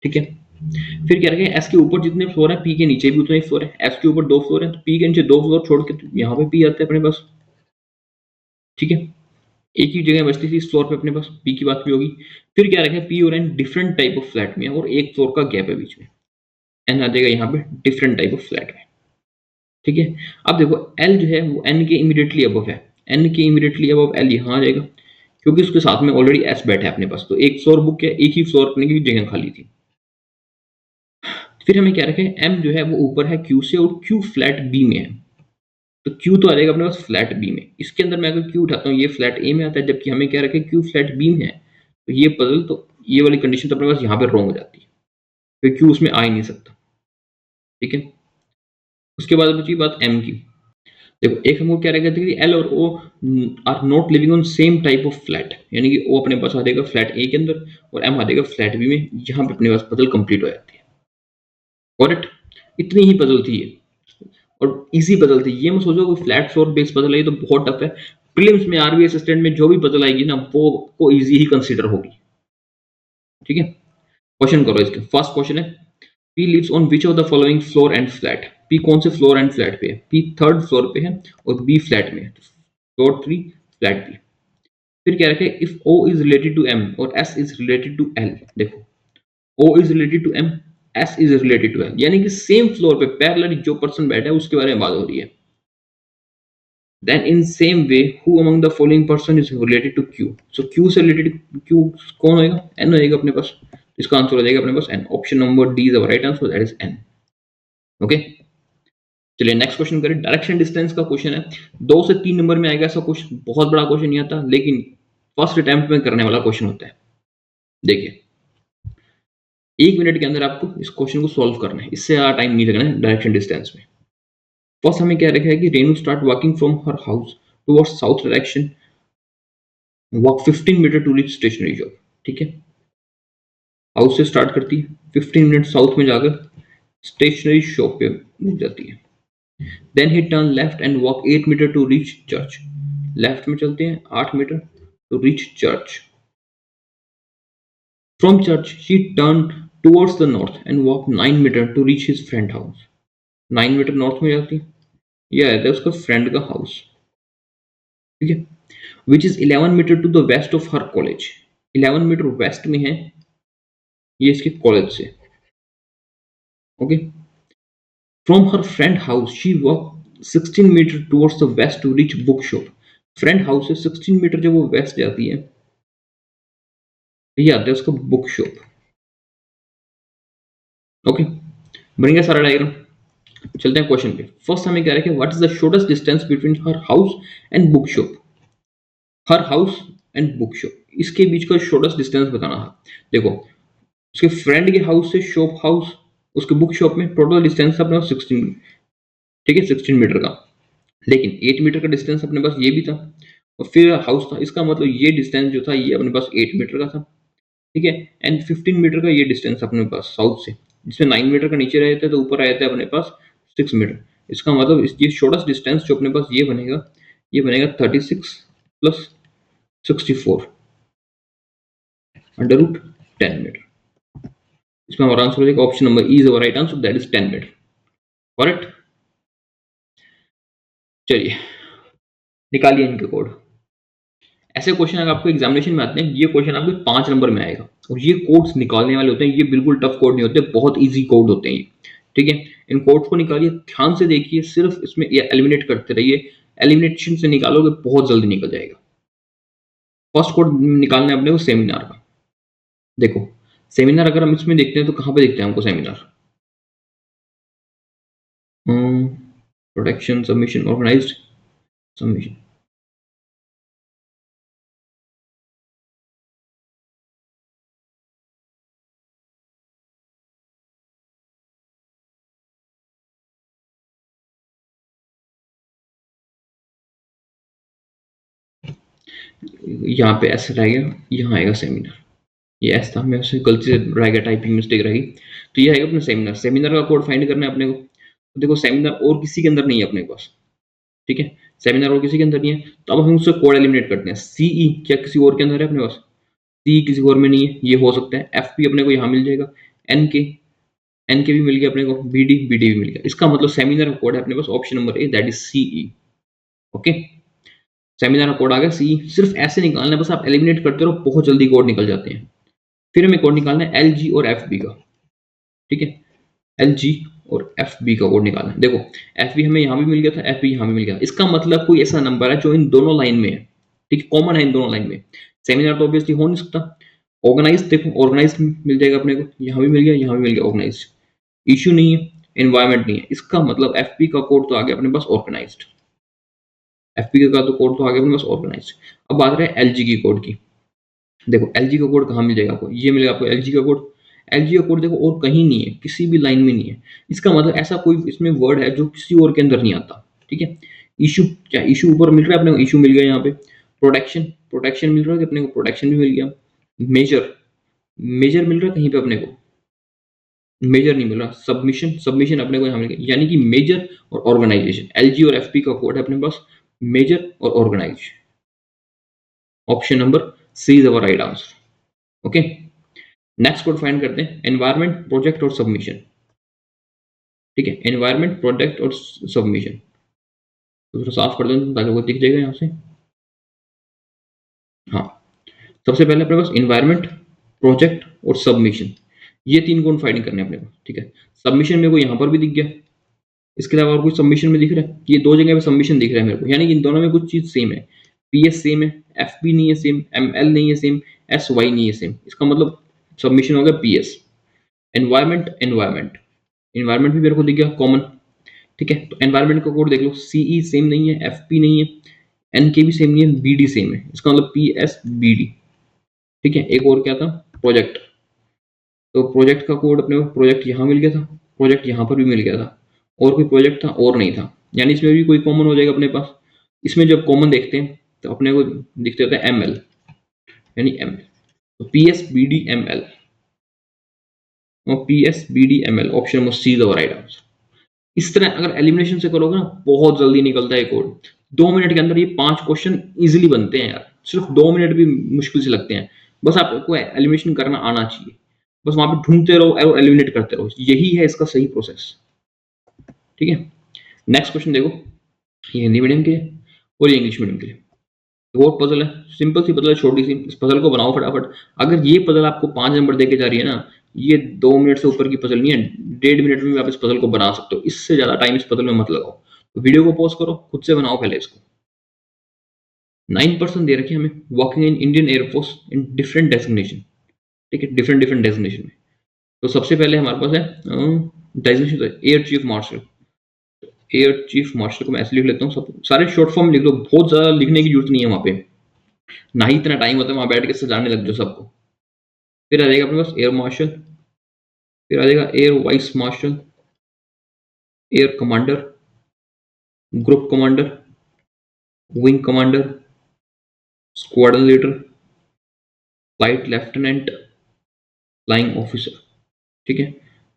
ठीक है। फिर क्या रखें एस के ऊपर जितने फ्लोर है पी के नीचे भी उतने फ्लोर है, एस के ऊपर 2 फ्लोर है तो पी के नीचे 2 फ्लोर छोड़ के तो यहाँ पे पी आते हैं अपने पास, ठीक है। एक ही जगह बचती थी इस फ्लोर पे अपने पास, पी की बात भी होगी। फिर क्या रखा है, पी और N different type of flat में और एक फ्लोर का गैप है बीच में, एन आ जाएगा यहाँ पे डिफरेंट टाइप ऑफ फ्लैट में। ठीक है, अब देखो एल जो है वो एन के इमीडिएटली अबव है, एन के इमीडिएटली अबव एल यहाँ आ जाएगा, क्योंकि उसके साथ में ऑलरेडी एस बैठा है अपने पास, तो एक फ्लोर बुक है, एक ही फ्लोर अपने की जगह खाली थी। फिर हमें क्या रखें, एम जो है वो ऊपर है क्यू से और क्यू फ्लैट बी में है, तो क्यू तो आ जाएगा अपने पास फ्लैट बी में। इसके अंदर मैं अगर क्यू उठाता हूँ ये फ्लैट ए में आता है, जबकि हमें क्या रखें क्यू फ्लैट बी में है, तो ये पजल तो ये वाली कंडीशन तो अपने पास यहाँ पे रॉन्ग हो जाती है, फिर क्यू उसमें आ ही नहीं सकता। ठीक है, उसके बाद बची बात एम की। देखो एक हमको क्या रहेगा कि एल और O are not living on same type of flat, यानी कि ओ अपने पास आ जाएगा फ्लैट ए के अंदर और एम आ जाएगा फ्लैट बी में, यहाँ पे अपने पास पजल कंप्लीट हो जाती है। करेक्ट, इतनी ही पजल थी ये, और इजी पजल थी। ये मत सोचो कि फ्लैट फ्लोर बेस पजल है ये तो बहुत टफ है, प्रीलिम्स में आरबी असिस्टेंट में जो भी पजल आएगी ना वो को इजी ही कंसीडर होगी। ठीक है, क्वेश्चन करो इसके। फर्स्ट क्वेश्चन है, P lives on which of the following floor and flat. P कौन से फ्लोर एंड फ्लैट पे है, पी थर्ड फ्लोर पे है और बी फ्लैट में है, फ्लोर 3 फ्लैट बी। फिर क्या रखे, if O is related to M और S is related to L. देखो O is related to M, S is related to L, यानी कि सेम फ्लोर पे पैरेलल जो पर्सन बैठा है उसके बारे में बात हो रही है। Then in same way who among the following person is related to Q, so Q से रिलेटेड क्यू कौन होएगा, एन होएगा अपने पास, इसका आंसर हो जाएगा अपने पास N. Option number D is our right answer, that is N. Okay, चलिए नेक्स्ट क्वेश्चन करें। डायरेक्शन डिस्टेंस का क्वेश्चन है, 2 से 3 नंबर में आएगा ऐसा क्वेश्चन, बहुत बड़ा क्वेश्चन नहीं आता, लेकिन फर्स्ट अटेम्प्ट में करने वाला क्वेश्चन होता है। देखिए 1 मिनट के अंदर आपको इस क्वेश्चन को सॉल्व करना है, इससे ज़्यादा टाइम नहीं लगना है डायरेक्शन डिस्टेंस में। फर्स्ट हमें क्या रखा है कि Renu start walking from her house towards south direction, walk 15 metre to reach stationery shop. ठीक है, हाउस से स्टार्ट करती है, 15 मिनट साउथ में जाकर स्टेशनरी शॉप पे रुक जाती है। Then he turn left and walk 8 metre to reach church, left में चलते हैं 8 metre to reach church. From church she turn towards the north and walk 9 metre to reach his friend house, 9 metre north में जाती है, यह रहता है उसका फ्रेंड का हाउस। ठीक है, which is 11 metre to the west of her college, 11 metre west में है ये इसके कॉलेज से। Okay, from her friend house she walk 16 metre towards the west to reach book shop, friend house से 16 metre जब वो वेस्ट जाती है ये आता है उसका बुक शॉप। ओके, बन गया सारा डायग्राम। चलते हैं क्वेश्चन पे। फर्स्ट हमें क्या रखे, what is the shortest distance between her house and book shop, her house and book shop, इसके बीच का शॉर्टेस्ट डिस्टेंस बताना है। देखो उसके फ्रेंड के हाउस से शॉप हाउस उसके बुक शॉप में टोटल डिस्टेंस अपने पास 16, ठीक है 16 मीटर का, लेकिन 8 मीटर का डिस्टेंस अपने पास ये भी था और फिर हाउस था, इसका मतलब ये डिस्टेंस जो था ये अपने पास 8 मीटर का था। ठीक है, एंड 15 मीटर का ये डिस्टेंस अपने पास साउथ से, जिसमें 9 मीटर का नीचे रहते तो ऊपर रहते अपने पास 6 मीटर। इसका मतलब ये शॉर्टेस्ट डिस्टेंस जो अपने पास ये बनेगा 36 प्लस 64 अंडर रूट 10 मीटर। इसमें हमारा आंसर हो जाएगा option number E is our right answer, that is 10 metre. Correct, चलिए निकालिए इनके कोड। ऐसे क्वेश्चन अगर आपको एग्जामिनेशन में आते हैं, ये क्वेश्चन आपके 5 नंबर में आएगा और ये कोड्स निकालने वाले होते हैं, ये बिल्कुल टफ कोड नहीं होते, बहुत इजी कोड होते हैं ये। ठीक है, इन कोड्स को निकालिए, ध्यान से देखिए, सिर्फ इसमें ये एलिमिनेट करते रहिए, एलिमिनेशन से निकालोगे बहुत जल्दी निकल जाएगा। फर्स्ट कोड निकालना है अपने को सेमिनार का। देखो सेमिनार अगर हम इसमें देखते हैं तो कहाँ पे देखते हैं हमको seminar, production submission organised submission, यहाँ पे ऐसा रहेगा, यहाँ आएगा सेमिनार, ये एस था, मैं उसे गलती से रह गया, टाइपिंग मिस्टेक रही, तो ये आएगा अपना सेमिनार। सेमिनार का कोड फाइंड करना है अपने को। तो देखो सेमिनार और किसी के अंदर नहीं है अपने पास, ठीक है, सेमिनार और किसी के अंदर नहीं है, तो अब हम उससे कोड एलिमिनेट करते हैं। सीई क्या किसी और के अंदर है अपने पास, सी किसी और में नहीं है, ये हो सकता है। एफ भी अपने को यहाँ मिल जाएगा, एन के भी मिल गया अपने को, बी डी भी मिल गया, इसका मतलब सेमिनार का कोड है अपने पास option number A, that is CE. Okay, seminar का कोड आ गया सी, सिर्फ ऐसे निकालना है, बस आप एलिमिनेट करते रहो, बहुत जल्दी कोड निकल जाते हैं। फिर हमें कोड निकालना है एल जी और एफ बी का, ठीक है, एल जी और एफ बी का कोड निकालना है। देखो एफ बी हमें यहाँ भी मिल गया था, एफ बी यहाँ भी मिल गया, इसका मतलब कोई ऐसा नंबर है जो इन दोनों लाइन में है, ठीक है, कॉमन है इन दोनों लाइन में। सेमिनार तो ऑब्वियसली हो नहीं सकता। ऑर्गेनाइज, देखो ऑर्गेनाइज मिल जाएगा अपने को, यहाँ भी मिल गया, यहाँ भी मिल गया ऑर्गेनाइज। इश्यू नहीं है, एनवायरमेंट नहीं है, इसका मतलब एफ पी का कोड तो आ गया अपने पास ऑर्गेनाइज्ड। एफपी का तो कोड तो आ गया अपने पास ऑर्गेनाइज्ड। अब बात रहे एलजी की कोड की। देखो एलजी का कोड कहाँ मिल जाएगा आपको, ये मिलेगा आपको एलजी का कोड। एलजी का कोड देखो और कहीं नहीं है, किसी भी लाइन में नहीं है। इसका मतलब ऐसा कोई इसमें वर्ड है जो किसी और के अंदर नहीं आता, ठीक है। इशू, क्या इशू ऊपर मिल रहा है अपने को, इशू मिल गया यहाँ पे। प्रोटेक्शन, प्रोटेक्शन मिल रहा है कि अपने को, प्रोटेक्शन भी मिल गया। मेजर, मेजर मिल रहा है कहीं पे अपने को, मेजर नहीं मिल रहा। सबमिशन, सबमिशन अपने को यहाँ मिल गया, यानी कि मेजर और ऑर्गेनाइजेशन, एलजी और एफपी का कोड है अपने पास मेजर और organise. Option number C is our right answer. Okay, next code find करते हैं, एनवायरमेंट, प्रोजेक्ट और सबमिशन, ठीक है, एनवायरमेंट, प्रोजेक्ट और सबमिशन। तो थोड़ा साफ कर दें ताकि वो दिख जाएगा यहाँ से। हाँ, सबसे पहले अपने पास एनवायरमेंट, प्रोजेक्ट और सबमिशन, ये तीन कोड फाइंड करने अपने को, ठीक है। सबमिशन मेरे को यहाँ पर भी दिख गया, इसके अलावा और कुछ सबमिशन में दिख रहा है, ये दो जगह पे सबमिशन दिख रहा है मेरे को, यानी कि इन दोनों में कुछ चीज सेम है। पीएस सेम है, एफपी नहीं है सेम, एमएल नहीं है सेम, एसवाई नहीं है सेम, इसका मतलब सबमिशन हो गया पीएस। एनवायरमेंट, एनवायरमेंट, एनवायरमेंट भी मेरे को दिख गया कॉमन, ठीक है। तो एनवायरमेंट का कोड देख लो, सीई सेम नहीं है, एफपी नहीं है, एनके भी सेम नहीं है, बीडी सेम है, इसका मतलब पीएस बीडी, ठीक है। एक और क्या था, प्रोजेक्ट, तो प्रोजेक्ट का कोड अपने को, प्रोजेक्ट यहाँ मिल गया था, प्रोजेक्ट यहाँ पर भी मिल गया था, और कोई प्रोजेक्ट था और नहीं था, यानी इसमें भी कोई कॉमन हो जाएगा अपने पास। इसमें जब कॉमन देखते हैं तो अपने को दिखते होता है एम एल, यानी एम एल, तो P S B D M L, और P S B D M L, option number C is the right answer. इस तरह अगर एलिमिनेशन से करोगे ना, बहुत जल्दी निकलता है कोड। 2 मिनट के अंदर ये 5 क्वेश्चन इजीली बनते हैं यार, सिर्फ 2 मिनट भी मुश्किल से लगते हैं। बस आपको एलिमिनेशन करना आना चाहिए, बस वहां पे ढूंढते रहो और एलिमिनेट करते रहो, यही है इसका सही प्रोसेस, ठीक है। नेक्स्ट क्वेश्चन देखो, ये हिंदी मीडियम के लिए और ये इंग्लिश मीडियम के लिए। वो पजल है, सिंपल सी पजल है, छोटी सी, इस पजल को बनाओ फटाफट। अगर ये पजल आपको 5 नंबर देके जा रही है ना, ये 2 मिनट से ऊपर की पजल नहीं है, 1.5 मिनट में भी आप इस पजल को बना सकते हो, इससे ज्यादा टाइम इस पजल में मत लगाओ। तो वीडियो को पॉज करो, खुद से बनाओ पहले इसको। 9% दे रखी है हमें, working in Indian air force in different designation, ठीक है, डिफरेंट डिफरेंट डेजिग्नेशन में। तो सबसे पहले हमारे पास है designation, air chief martial. Air chief martial को मैं ऐसे लिख लेता हूँ, सब सारे शॉर्ट फॉर्म लिख लो, बहुत ज्यादा लिखने की जरूरत नहीं है वहां पे, ना ही इतना टाइम होता है वहां बैठ के सजाने लग जाओ सबको। फिर आ जाएगा अपने पास एयर मार्शल, फिर आ जाएगा air vice marshal, air commander, group commander, wing commander, squadron leader, flight lieutenant, flying officer, ठीक है।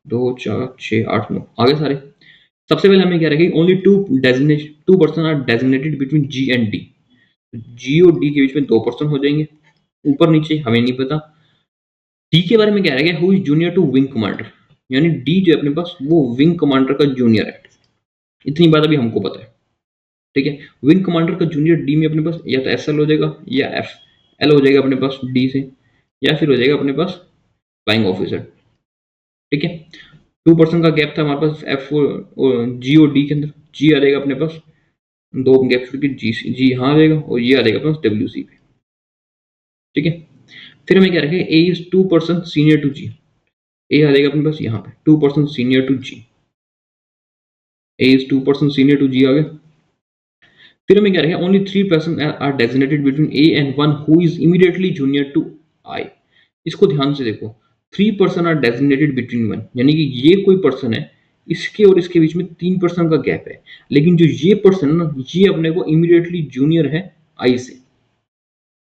2 4 6 8 9 आगे सारे। सबसे पहले हमें क्या रहेगा, only two person are designated between G and D. G और डी के बीच में 2 पर्सन हो जाएंगे, ऊपर नीचे हमें नहीं पता। डी के बारे में क्या रहेगा, who is junior to wing commander, यानी डी जो है अपने पास वो विंग कमांडर का जूनियर है, इतनी बात अभी हमको पता है, ठीक है। विंग कमांडर का जूनियर डी में अपने पास या तो एस एल हो जाएगा या एफ एल हो जाएगा अपने पास डी से, या फिर हो जाएगा अपने पास फ्लाइंग ऑफिसर, ठीक है। 2% का गैप था हमारे पास एफ जी और डी के अंदर, जी आ जाएगा अपने पास, 2 गैप छोड़ के जी, जी यहाँ आ जाएगा, और ये आ जाएगा अपने पास डब्ल्यू सी पे, ठीक है। फिर हमें क्या रखेंगे, A is 2% senior to G, A आ जाएगा अपने पास यहाँ पे 2% senior to G, A is 2% senior to G आ गया। फिर हमें क्या रखेंगे, only 3% are designated between A and one who is immediately junior to I. इसको ध्यान से देखो, 3% आर डेजिग्नेटेड बिटवीन वन, यानी कि ये कोई पर्सन है, इसके और इसके बीच में 3% का गैप है, लेकिन जो ये पर्सन है ना, ये अपने को इमीडिएटली जूनियर है आई से।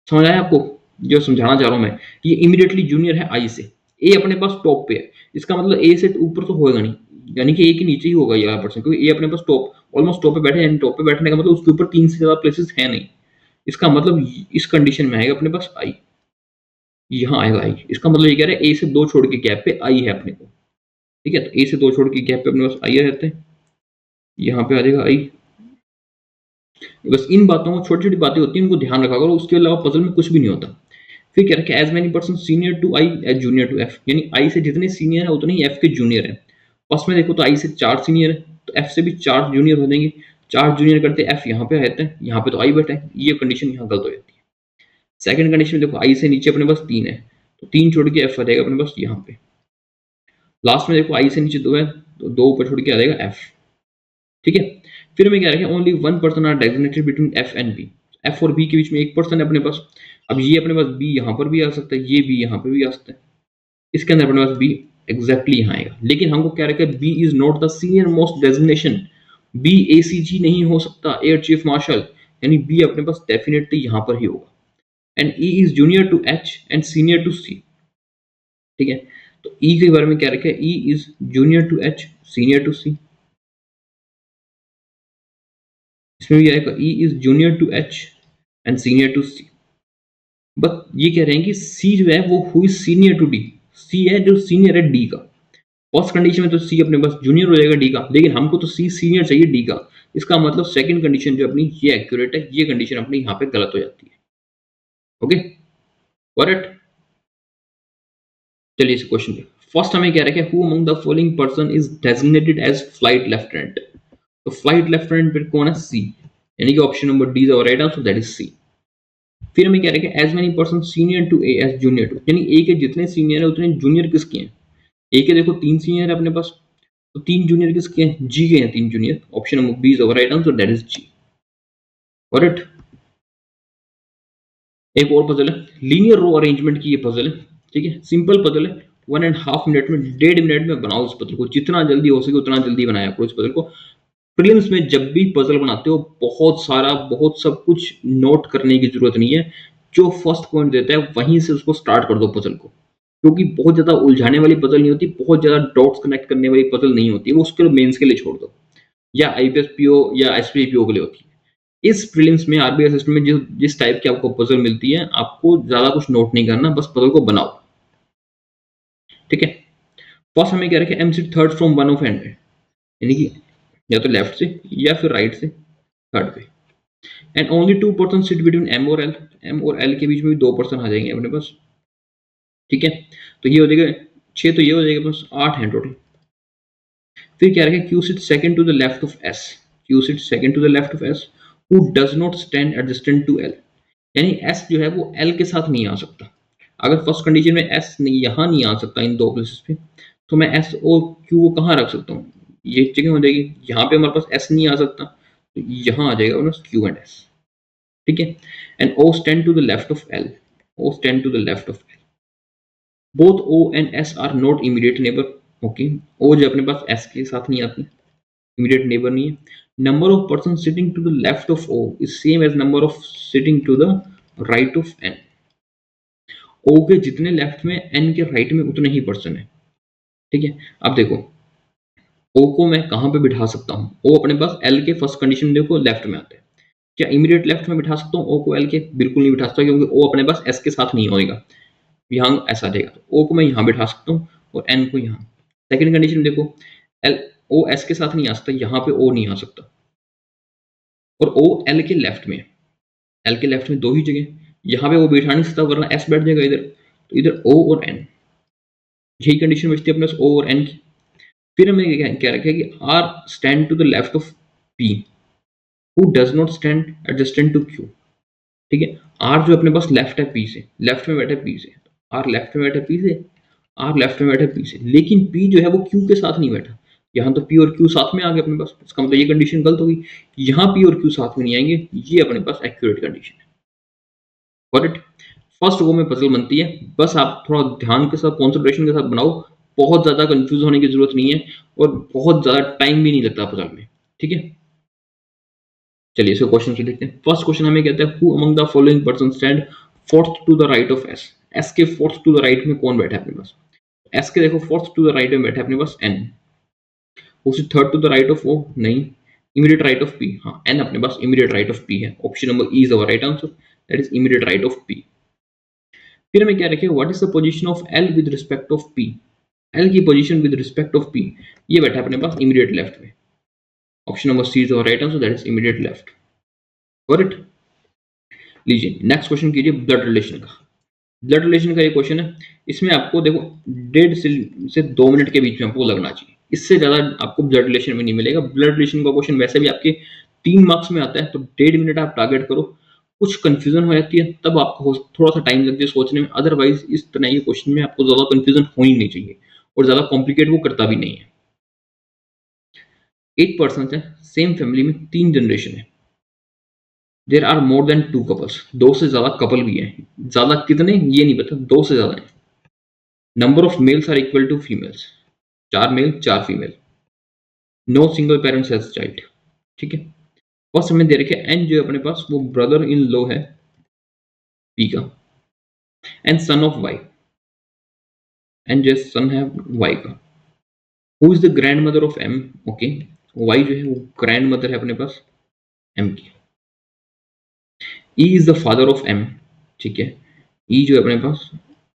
समझ आया आपको जो समझाना चाह रहा हूं मैं, ये इमीडिएटली जूनियर है आई से, ए अपने पास टॉप पे है, इसका मतलब ए से ऊपर तो होएगा नहीं, यानी कि ए के नीचे ही होगा ये वाला पर्सन, क्योंकि ए अपने पास टॉप, ऑलमोस्ट टॉप पे बैठे, यानी टॉप पे बैठने का मतलब उसके ऊपर 3 से ज्यादा प्लेसेस है नहीं। इसका मतलब इस कंडीशन में आएगा अपने पास आई, यहाँ आएगा आई, इसका मतलब ये कह रहा है ए से 2 छोड़ के गैप पे आई है अपने को, ठीक है। तो ए से 2 छोड़ के गैप पे अपने पास आई रहते हैं, यहाँ पे आ जाएगा आई, बस इन बातों को, छोटी छोटी बातें होती हैं, उनको ध्यान रखा करो, उसके अलावा पजल में कुछ भी नहीं होता। फिर क्या रखे, as many person senior to I as junior to F, यानी आई से जितने सीनियर है उतने ही एफ के जूनियर है। फर्स्ट में देखो तो आई से 4 सीनियर है, तो एफ से भी 4 जूनियर हो जाएंगे। 4 जूनियर करते एफ यहाँ पे रहते हैं, यहाँ पे तो आई बैठा है, ये कंडीशन यहाँ गलत हो जाती है। सेकंड कंडीशन में देखो आई से नीचे अपने पास 3 है, तो 3 छोड़ के एफ आ जाएगा अपने पास यहाँ पे। लास्ट में देखो आई से नीचे 2 है, तो 2 ऊपर छोड़ के आ जाएगा एफ। ठीक है। फिर हमें क्या रखें, only one person are designated between F and B, F और बी के बीच में एक पर्सन है अपने पास। अब ये अपने पास बी यहाँ पर भी आ सकता है, ये बी यहाँ पे भी आ सकता है, इसके अंदर अपने पास बी एग्जैक्टली यहाँ आएगा। लेकिन हमको क्या रखा है, B is not the senior most designation, B ACG नहीं हो सकता, एयर चीफ मार्शल, यानी बी अपने पास डेफिनेटली यहाँ पर ही होगा। And E is junior to H and senior to C. ठीक है, तो ई के बारे में क्या रखा है, E is junior to H senior to C, इसमें भी आएगा E is junior to H and senior to C. But ये कह रहे हैं कि सी जो है वो हुई सीनियर टू डी, सी है जो सीनियर है डी का। फर्स्ट कंडीशन में तो सी अपने पास जूनियर हो जाएगा डी का, लेकिन हमको तो सी सीनियर चाहिए डी का। इसका मतलब सेकंड कंडीशन जो अपनी ये एक्यूरेट है, ये कंडीशन अपनी यहाँ पे गलत हो जाती है। Okay, correct. चलिए इस क्वेश्चन पे फर्स्ट हमें क्या रखे, who among the following person is designated as flight lieutenant. तो फ्लाइट लेफ्टिनेंट पे कौन है, सी, यानी कि option number D is our right answer, that is C. फिर हमें क्या रखे, as many person senior to A as junior to, यानी ए के जितने सीनियर है उतने जूनियर किसके हैं। ए के देखो 3 सीनियर है अपने पास, तो 3 जूनियर किसके हैं, जी के हैं 3 junior, option number B is our right answer, that is G. Correct. एक और पजल है, लीनियर रो अरेंजमेंट की ये पजल है। ठीक है, सिंपल पजल है, 1.5 मिनट में, 1.5 मिनट में बनाओ इस पजल को, जितना जल्दी हो सके उतना जल्दी बनाया करो इस पजल को। प्रीलिम्स में जब भी पजल बनाते हो बहुत सारा, बहुत सब कुछ नोट करने की जरूरत नहीं है, जो फर्स्ट पॉइंट देता है वहीं से उसको स्टार्ट कर दो पजल को, क्योंकि बहुत ज्यादा उलझाने वाली पजल नहीं होती, बहुत ज्यादा डॉट्स कनेक्ट करने वाली पजल नहीं होती, वो उसके मेंस के लिए छोड़ दो, या आईपीएस पीओ या एसपीपीओ के लिए होती है। इस प्रीलिम्स में आरबीआई सिस्टम में जिस टाइप की आपको पजल मिलती है, आपको ज्यादा कुछ नोट नहीं करना, बस पजल को बनाओ। ठीक है, फर्स्ट हमें क्या रखे, एमसीट third from one of end, यानी कि या तो लेफ्ट से या फिर राइट से थर्ड पे। And only 2 person sit between M और एल, एम और एल के बीच में भी 2 पर्सन आ जाएंगे अपने पास। ठीक है, तो ये हो जाएगा 6, तो ये हो जाएगा बस 8 हैं टोटल। फिर क्या रखे, Q sit second to the left of S, Q sit second to the left of S who does not stand adjacent to L, यानी एस जो है वो एल के साथ नहीं आ सकता। अगर फर्स्ट कंडीशन में एस यहाँ नहीं आ सकता इन 2 प्लेसेस पे, तो मैं एस और क्यू को कहाँ रख सकता हूँ, ये जगह हो जाएगी, यहाँ पे हमारे पास एस नहीं आ सकता, तो यहाँ आ जाएगा बस क्यू एंड एस। ठीक है, and O stand to the left of L, O stand to the left of L, both O and S are not immediate neighbour. Okay, O जो अपने पास एस के साथ नहीं आती, इमीडिएट नेबर नहीं है। Number of person sitting to the left of O is same as number of sitting to the right of N, O के जितने लेफ्ट में एन के राइट में उतने ही पर्सन है। ठीक है, अब देखो ओ को मैं कहां पे बिठा सकता हूं, ओ अपने पास एल के फर्स्ट कंडीशन में देखो लेफ्ट में आता है, क्या इमीडिएट लेफ्ट में बिठा सकता हूँ ओ को एल के, बिल्कुल नहीं बिठा सकता, क्योंकि ओ अपने पास एस के साथ नहीं होएगा, यहाँ ऐसा आ जाएगा, तो ओ को मैं यहाँ बिठा सकता हूँ और एन को यहाँ। सेकंड कंडीशन देखो, एल ओ एस के साथ नहीं आ सकता, यहाँ पे ओ नहीं आ सकता, और ओ एल के लेफ्ट में, एल के लेफ्ट में 2 ही जगह, यहाँ पे वो बिठा नहीं सकता वरना एस बैठ जाएगा इधर, तो इधर ओ और एन, यही कंडीशन बचती है अपने ओ और एन की। फिर हमें क्या रखा है कि R stand to the left of P who does not stand adjacent to Q. ठीक है, आर जो अपने पास लेफ्ट है पी से, लेफ्ट में बैठा है पी से, आर लेफ्ट में बैठा है पी से, आर लेफ्ट में बैठा है पी से, लेकिन पी जो है वो क्यू के साथ नहीं बैठा, यहाँ तो पी और क्यू साथ में आ गए अपने पास, इसका मतलब ये कंडीशन गलत होगी, यहाँ पी और क्यू साथ में नहीं आएंगे, ये अपने पास एक्यूरेट कंडीशन है। करेक्ट, फर्स्ट वो में पजल बनती है, बस आप थोड़ा ध्यान के साथ कंसंट्रेशन के साथ बनाओ, बहुत ज्यादा कंफ्यूज होने की जरूरत नहीं है, और बहुत ज्यादा टाइम भी नहीं लगता पजल में। ठीक है, चलिए इसको क्वेश्चन से देखते हैं। फर्स्ट क्वेश्चन हमें कहता है who among the following person stand fourth to the right of S, S के फोर्थ टू द राइट में कौन बैठा है अपने पास, एस के देखो फोर्थ टू द राइट में बैठा है अपने पास एन, उसी third to the right of O नहीं, इमीडिएट राइट ऑफ पी, हाँ एन अपने पास इमीडिएट राइट ऑफ पी है, option number E is our right answer, that is immediate right of P. फिर हमें क्या रखे, what is the position of L with respect of P, L की position with respect of P, ये बैठा है अपने पास इमीडिएट लेफ्ट में, option number C is our right answer, that is immediate left. Correct. लीजिए नेक्स्ट क्वेश्चन कीजिए blood relation का। ब्लड रिलेशन का ये क्वेश्चन है, इसमें आपको देखो 1.5 से 2 मिनट के बीच में आपको लगना चाहिए, इससे ज्यादा आपको ब्लड रिलेशन में नहीं मिलेगा। ब्लड रिलेशन का क्वेश्चन वैसे भी आपके 3 मार्क्स में आता है, तो 1.5 मिनट आप टारगेट करो। कुछ कंफ्यूजन हो जाती है तब आपको थोड़ा सा टाइम लगता है सोचने में, अदरवाइज इस तरह ये क्वेश्चन में आपको ज्यादा कंफ्यूजन हो ही नहीं चाहिए, और ज्यादा कॉम्प्लिकेट वो करता भी नहीं है। 8 पर्सन है, सेम फैमिली में 3 जनरेशन है। There are more than 2 couples, 2 से ज्यादा कपल भी हैं। ज्यादा कितने ये नहीं पता, 2 से ज्यादा है। Number of males are equal to females, 4 male 4 female. No single parents has child. ठीक है। फर्स्ट हमें दे रखे एन जो है अपने पास वो ब्रदर इन लॉ है पी का, and son of Y, and जो सन है वाई का। Who is the grandmother of M, okay. Y जो है वो ग्रैंड मदर है अपने पास एम की। E is the father of M, ठीक है। ई जो है अपने पास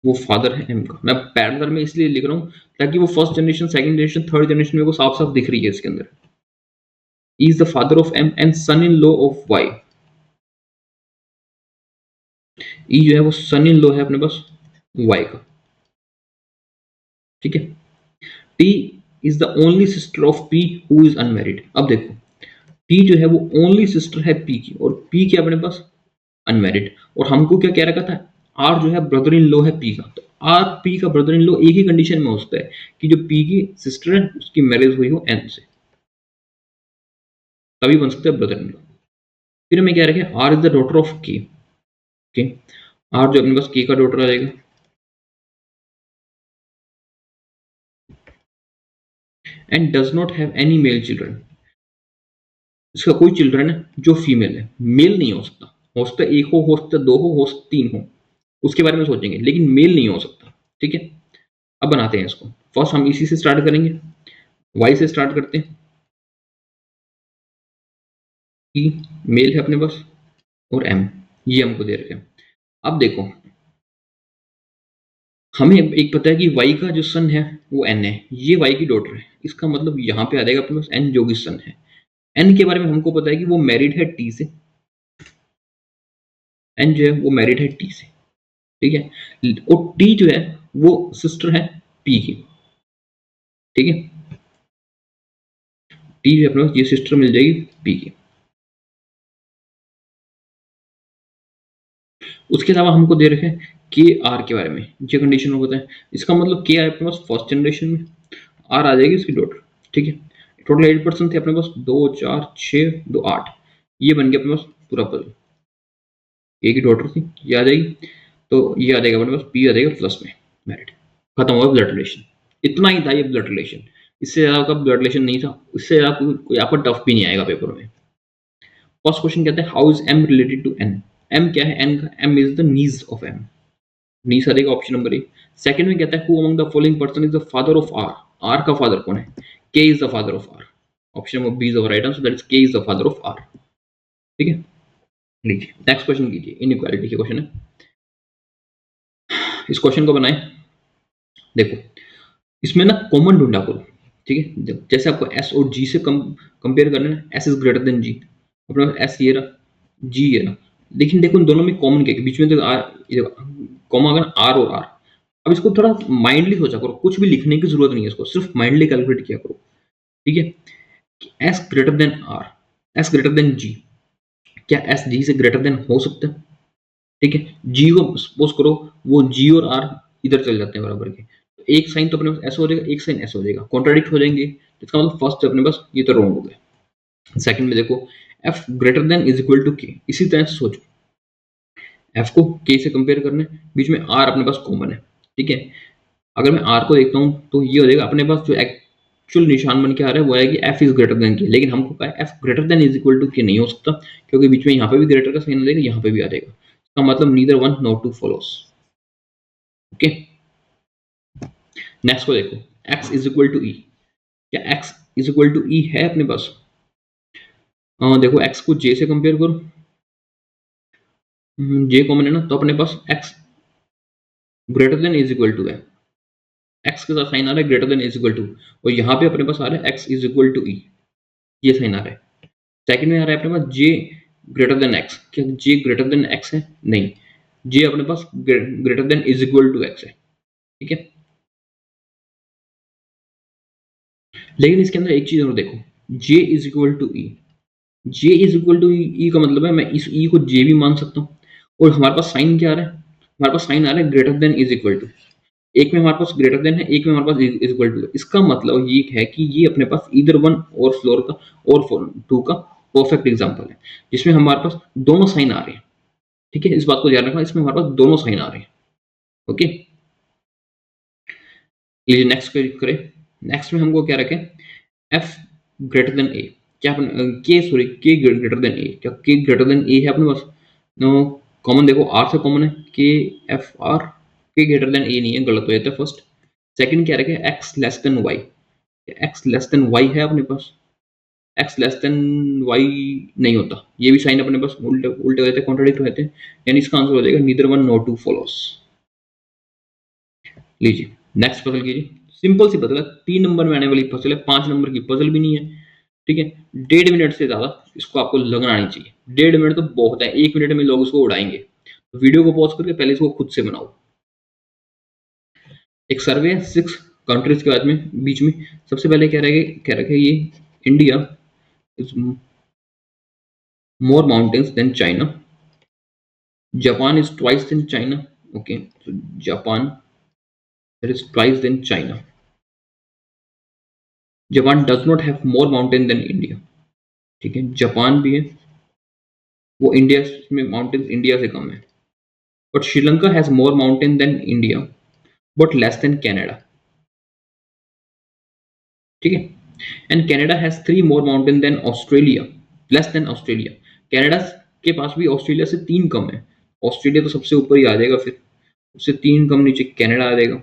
वो फादर है एम का। मैं पैरेलल में इसलिए लिख रहा हूँ ताकि वो first generation, second generation, third generation में वो साफ साफ दिख रही है इसके अंदर। E is the father of M and son in law of Y. E जो है वो सन इन लॉ है अपने पास वाई का, ठीक है। T is the only sister of P who is unmarried. अब देखो टी जो है वो ओनली सिस्टर है पी की, और पी के अपने पास अनमैरिड। और हमको क्या कह रखा था, आर जो है ब्रदर इन लॉ है पी का, तो आर पी का ब्रदर इन लॉ एक ही कंडीशन में हो सकता है कि जो पी की सिस्टर है उसकी मैरिज हुई हो एन से, तभी बन सकता है ब्रदर इन लॉ। फिर हमें क्या रखें, R is the daughter of K, okay. R जो अपने पास के का डॉटर आ जाएगा, and does not have any male children. इसका कोई चिल्ड्रन है जो फीमेल है, मेल नहीं हो सकता एक हो सकता दो हो सकता तीन हो, उसके बारे में सोचेंगे, लेकिन मेल नहीं हो सकता, ठीक है। अब बनाते हैं इसको। फर्स्ट हम इसी से स्टार्ट करेंगे, वाई से स्टार्ट करते हैं। ई मेल है अपने पास, और एम ये हमको दे रखे हैं। अब देखो हमें एक पता है कि वाई का जो सन है वो एन है, ये वाई की डॉटर है, इसका मतलब यहाँ पे आ जाएगा अपने पास एन जो कि सन है। एन के बारे में हमको पता है कि वो मैरिड है टी से, एन जो है वो मैरिड है टी से, ठीक है। और टी जो है वो सिस्टर है पी की, ठीक है। टी जो है अपने पास ये सिस्टर मिल जाएगी पी की। उसके अलावा हमको दे रखे के आर के बारे में, ये कंडीशन में पता है। इसका मतलब के आर अपने पास फर्स्ट जनरेशन में, आर आ जाएगी इसकी डॉटर, ठीक है। टोटल 8% थे अपने पास, 2 4 6 2 8, ये बन गया अपने पास पूरा पजल। ए की डॉटर थी, ये आ जाएगी, तो ये आ जाएगा अपने पास पी आ जाएगा प्लस में मैरिड। खत्म हुआ ब्लड रिलेशन। इतना ही था ये ब्लड रिलेशन, इससे ज्यादा का ब्लड रिलेशन नहीं था, इससे ज्यादा कोई आपका टफ भी नहीं आएगा पेपर में। फर्स्ट क्वेश्चन कहते हैं how is M related to N. M क्या है एन का, M is the niece of M, niece आ जाएगा ऑप्शन नंबर ए। सेकंड में कहता है who among the following person is the father of R, R का फादर कौन है, K is the father of R. Option number B is the right answer, that is K is the father of R, ठीक है। लीजिए next question कीजिए, inequality के question है। इस क्वेश्चन को बनाए, देखो इसमें ना कॉमन ढूंढा करो, ठीक है। जैसे आपको एस और जी से कंपेयर करना है, एस इज ग्रेटर देन जी, अपने एस ये रहा जी ये रहा, लेकिन देखो इन दोनों में कॉमन क्या है, बीच में तो आर, कॉमा अगर आर और आर। अब इसको थोड़ा माइंडली सोचा करो, कुछ भी लिखने की जरूरत नहीं है, इसको सिर्फ माइंडली कैलकुलेट किया करो, ठीक है। S greater than R, S greater than G, क्या एस जी से ग्रेटर देन हो सकता है, ठीक है। जी को सपोज करो वो जी और आर इधर चले जाते हैं बराबर के, तो एक साइन तो अपने पास ऐसा हो जाएगा, एक साइन ऐसा हो जाएगा, कॉन्ट्राडिक्ट हो जाएंगे, तो इसका मतलब फर्स्ट अपने पास ये तो रॉन्ग हो गया। सेकंड में देखो F greater than is equal to K, इसी तरह से सोचो, एफ को के से कंपेयर करना है, बीच में आर अपने पास कॉमन है, ठीक है। अगर मैं आर को देखता हूँ तो ये हो जाएगा अपने पास जो एक्चुअल निशान बन के आ रहा है वो है कि एफ इज ग्रेटर देन के, लेकिन हमको कहा F greater than is equal to K नहीं हो सकता, क्योंकि बीच में यहाँ पे भी ग्रेटर का साइन आ जाएगा, यहाँ पे भी आ जाएगा, इसका मतलब neither one not two follows, okay. Next को देखो x is equal to E, क्या x is equal to E है अपने पास। देखो x को j से कंपेयर करो, j कॉमन है ना, तो अपने पास x greater than is equal to है, x के साथ साइन आ रहा है greater than is equal to, और यहाँ पे अपने पास आ रहा है x is equal to E, ये साइन आ रहा है। सेकंड में आ रहा है अपने पास j ग्रेटर देन एक्स, क्या जे ग्रेटर देन एक्स है? नहीं, जे अपने पास greater than is equal to X है। ठीक है, लेकिन इसके अंदर एक चीज और देखो, J is equal to E. J is equal to E का मतलब है मैं इस ई को जे भी मान सकता हूँ, और हमारे पास साइन क्या आ रहा है? हमारे पास साइन आ रहा है greater than is equal to. एक में हमारे पास ग्रेटर देन है, एक में हमारे पास इज इक्वल टू है। इसका मतलब ये है कि ये अपने पास इधर वन और फ्लोर का और टू का परफेक्ट एग्जाम्पल है, जिसमें हमारे पास दोनों साइन आ रहे हैं। ठीक है, इस बात को ध्यान रखना, इसमें हमारे पास दोनों साइन आ रहे हैं। ओके, लीजिए नेक्स्ट करें। नेक्स्ट में हमको क्या रखें? एफ ग्रेटर देन ए। क्या के सॉरी के ग्रेटर देन ए, क्या के ग्रेटर देन ए है अपने पास? नो, कॉमन देखो आर से कॉमन है, के एफ आर। के ग्रेटर देन ए नहीं है, गलत हो जाता है फर्स्ट। सेकंड क्या रखे? X less than Y. X less than Y है अपने पास, एक्स लेस देन वाई नहीं होता, ये भी साइन अपने पास उल्टे उल्टे हो जाते हैं, कॉन्ट्राडिक्ट हो जाते हैं, यानी इसका आंसर हो जाएगा neither one nor two follows. लीजिए नेक्स्ट पजल कीजिए, सिंपल सी पजल है, 3 नंबर में आने वाली पजल है, 5 नंबर की पजल भी नहीं है। ठीक है, 1.5 मिनट से ज्यादा इसको आपको लगना नहीं चाहिए। 1.5 मिनट तो बहुत है, 1 मिनट में लोग उसको उड़ाएंगे। तो वीडियो को पॉज करके पहले इसको खुद से बनाओ। एक सर्वे है 6 कंट्रीज के बाद में बीच में, सबसे पहले क्या रखे ये India is more mountains than China. Japan is twice than China. Okay, so Japan, that is twice than China. Japan does not have more mountain than India. ठीक है, जापान भी है, वो इंडिया में माउंटेन्स इंडिया से कम है। But Sri Lanka has more mountain than India but less than Canada. ठीक है, and Canada has 3 more mountain than Australia, less than Australia. Canada के पास भी ऑस्ट्रेलिया से 3 कम है। ऑस्ट्रेलिया तो सबसे ऊपर ही आ जाएगा, फिर उससे 3 कम नीचे कनाडा आ जाएगा।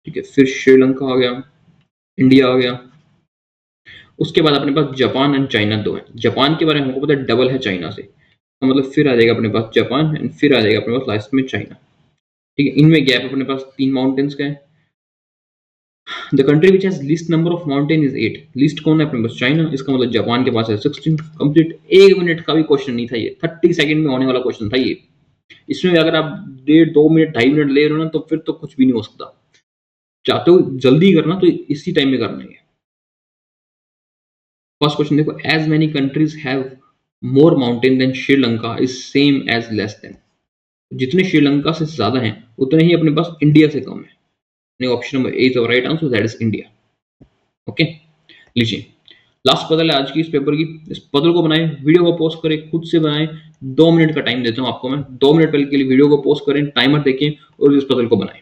ठीक है, फिर श्रीलंका आ गया, इंडिया आ गया, उसके बाद अपने पास जापान एंड चाइना 2 है। जापान के बारे में हमको पता है डबल है चाइना से, तो मतलब फिर आ जाएगा अपने पास जापान एंड फिर आ जाएगा अपने पास लास्ट में चाइना। ठीक है, इनमें गैप अपने पास 3 माउंटेन्स का है। The country which has least number of mountain is 8। Least कौन है अपने पास? चाइना। इसका मतलब जापान के पास है 16। कंप्लीट। 1 मिनट का भी क्वेश्चन नहीं था ये, 30 सेकंड में होने वाला क्वेश्चन था ये। इसमें अगर आप 1.5 2 मिनट 2.5 मिनट ले रहे हो ना, तो फिर तो कुछ भी नहीं हो सकता। चाहते हो जल्दी करना तो इसी टाइम में करना है। फर्स्ट क्वेश्चन देखो, as many countries have more mountain than Sri Lanka is same as less than. जितने श्रीलंका से ज्यादा हैं उतने ही अपने पास इंडिया से कम है। Option number A is the right answer, that is India. Okay, लीजिए लास्ट पजल है आज की इस पेपर की। इस पजल को बनाएं, वीडियो को पॉज करें, खुद से बनाएं। 2 मिनट का टाइम देता हूं आपको मैं, 2 मिनट पहले के लिए वीडियो को पॉज करें, टाइमर देखें और इस पजल को बनाएं।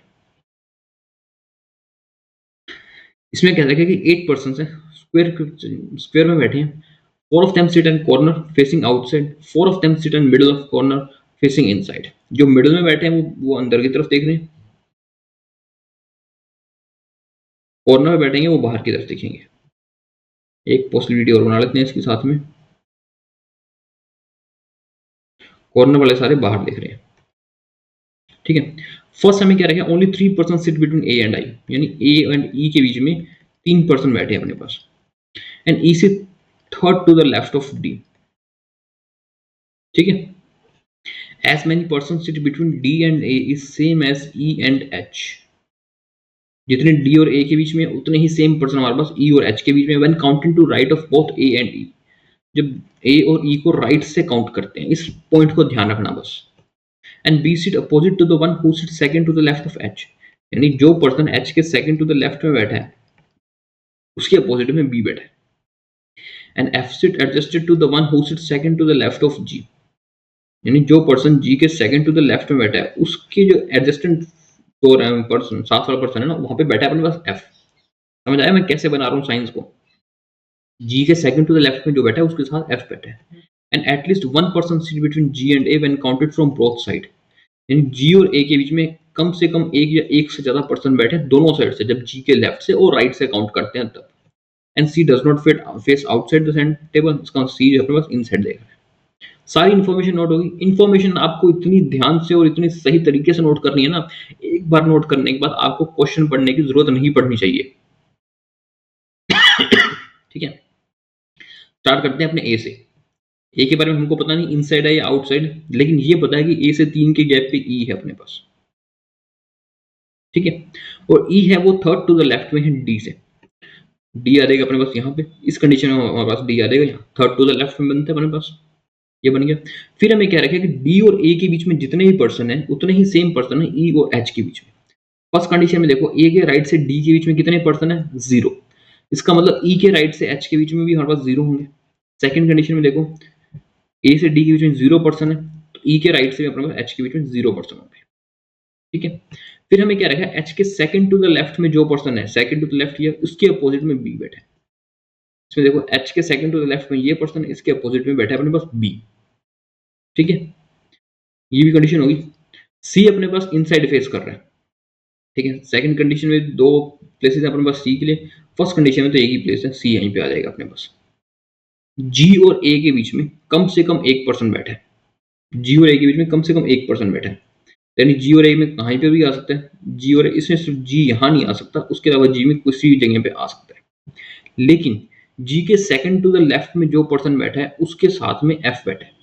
इसमें क्या देखा कि 8 पर्सन है, स्क्वायर में बैठे हैं। 4 of them sit in corner facing outside, 4 of them sit in middle of corner facing inside। जो मिडिल में बैठे हैं वो अंदर की तरफ देख रहे हैं, कॉर्नर में बैठेंगे वो बाहर की तरफ देखेंगे। एक पॉसिबिलिटी और बना लेते हैं इसके साथ में, कॉर्नर वाले सारे बाहर देख रहे हैं। ठीक है, फर्स्ट हमें क्या रखें? Only 3 person sit between A and I, यानी ए एंड ई के बीच में 3 पर्सन बैठे हैं अपने पास, एंड ई से third to the left of D. ठीक है, as many persons sit between D and A is same as E and H। जितने D और A के बीच में उतने ही सेम पर्सन हमारे पास E और H के बीच में, when counting to right of both A and E। जब A और E को राइट से काउंट करते हैं, इस पॉइंट को ध्यान रखना बस। And B sit opposite to the one who sits second to the left of H। यानी जो पर्सन H के सेकंड टू द लेफ्ट में बैठा है उसके अपोजिट में B बैठा है। And F sit adjusted to the one who sits second to the left of G। यानी जो पर्सन जी के सेकंड टू द लेफ्ट में बैठा है उसके जो एडजस्टेंट पर्सन साथ वाला पर्सन है ना, वहां पे बैठा है अपने पास एफ। समझ आया मैं कैसे बना रहा हूँ साइंस को? जी के सेकंड टू द लेफ्ट में जो बैठा है उसके साथ एफ बैठा है। And at least 1 person seat between G and A when counted from both side. यानी जी और ए के बीच में कम से कम एक या एक से ज्यादा पर्सन बैठे दोनों साइड से, जब जी के लेफ्ट से और राइट से काउंट करते हैं तब। And C does not fit face outside the table. इसका सी अपने पास इनसाइड देख रहा है। सारी इन्फॉर्मेशन नोट होगी। इन्फॉर्मेशन आपको इतनी ध्यान से और इतनी सही तरीके से नोट करनी है ना, एक बार नोट करने के बाद आपको क्वेश्चन पढ़ने की जरूरत नहीं पड़नी चाहिए। ठीक है, स्टार्ट करते हैं अपने ए से। ए के बारे में हमको पता नहीं इनसाइड है या आउटसाइड, लेकिन ये पता है कि ए से 3 के गैप पे ई है अपने पास, ठीक है। और ई है वो थर्ड टू द लेफ्ट में है डी से, डी आ जाएगा अपने पास यहाँ पे, इस कंडीशन में हमारे पास डी आ जाएगा यहाँ, थर्ड टू द लेफ्ट में बनता है अपने पास, ये बन गया। फिर हमें क्या रखा है कि डी और ए के बीच में जितने भी पर्सन है उतने ही सेम पर्सन है ई और एच के बीच में। फर्स्ट कंडीशन में देखो ए के राइट से डी के बीच में कितने पर्सन है, 0, इसका मतलब ई के राइट से एच के बीच में भी हमारे पास 0 होंगे। सेकंड कंडीशन में देखो ए से डी के बीच में 0 पर्सन है, तो ई के राइट से भी अपने पास एच के बीच में 0 पर्सन होंगे, ठीक है। फिर हमें क्या रखा है, एच के सेकंड टू द लेफ्ट में जो पर्सन है, सेकंड टू द लेफ्ट ये, उसके अपोजिट में बी बैठा है। इसमें देखो एच के सेकंड टू द लेफ्ट में ये पर्सन है, इसके अपोजिट में बैठा है अपने पास बी, ठीक है। ये भी कंडीशन होगी। सी अपने पास इनसाइड फेस कर रहा है, ठीक है। सेकंड कंडीशन में 2 प्लेसेस है अपने पास सी के लिए, फर्स्ट कंडीशन में तो एक ही प्लेस है, सी यहीं पे आ जाएगा अपने पास। जी और ए के बीच में कम से कम एक पर्सन बैठा है, जी और ए के बीच में कम से कम एक पर्सन बैठा है, यानी जी और ए में कहीं पे भी आ सकता है, जी और ए, इसमें सिर्फ जी यहाँ नहीं आ सकता, उसके अलावा जी में किसी भी जगह पे आ सकता है। लेकिन जी के सेकंड टू द लेफ्ट में जो पर्सन बैठा है उसके साथ में एफ बैठा है।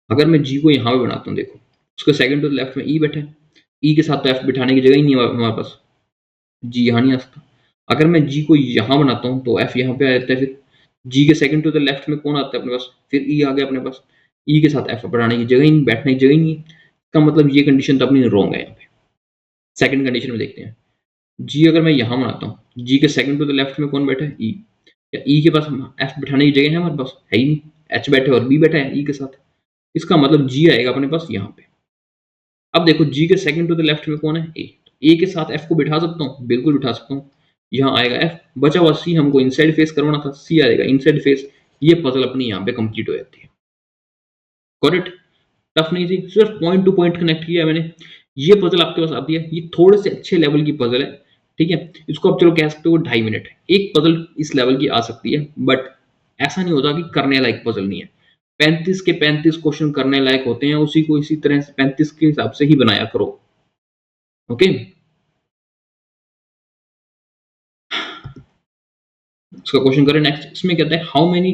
अगर मैं जी को यहाँ पे बनाता हूँ, देखो उसके सेकंड टू द लेफ्ट में ई बैठा है, ई के साथ तो एफ बिठाने की जगह ही नहीं है हमारे पास, जी यहाँ नहीं आ सकता। अगर मैं जी को यहाँ बनाता हूँ तो एफ यहाँ पे आ जाता है, फिर जी के सेकंड टू द लेफ्ट में कौन आता है अपने पास, फिर ई आ गया अपने पास, ई के साथ एफ बढ़ाने की जगह ही नहीं, बैठने की जगह ही नहीं। इसका मतलब ये कंडीशन तो अपनी रॉन्ग है यहाँ पे। सेकंड कंडीशन में देखते हैं, जी अगर मैं यहाँ बनाता हूँ, जी के सेकंड टू द लेफ्ट में कौन बैठा है, ई, या ई के पास एफ बिठाने की जगह है हमारे पास, है ही नहीं, एच बैठे और बी बैठा है ई के साथ, इसका मतलब जी आएगा अपने पास यहाँ पे। अब देखो जी के सेकंड टू द लेफ्ट में कौन है, ए के साथ एफ को बिठा सकता हूँ, बिल्कुल बिठा सकता हूँ, यहाँ आएगा एफ, बचा हुआ सी हमको इनसाइड फेस करवाना था, सी आएगा इनसाइड फेस, ये पजल अपनी यहाँ पे कंप्लीट हो जाती है। Got it? टफ नहीं थी, सिर्फ पॉइंट टू पॉइंट कनेक्ट किया मैंने, ये पजल आपके पास आती है, ये थोड़े से अच्छे लेवल की पजल है, ठीक है। इसको आप चलो कह सकते हो 2.5 मिनट एक पजल इस लेवल की आ सकती है, बट ऐसा नहीं होता कि करने लायक पजल नहीं है। 35 के 35 क्वेश्चन करने लायक होते हैं, उसी को इसी तरह से 35 के हिसाब से ही बनाया करो, ओके। इसका क्वेश्चन करें नेक्स्ट। इसमें कहता है how many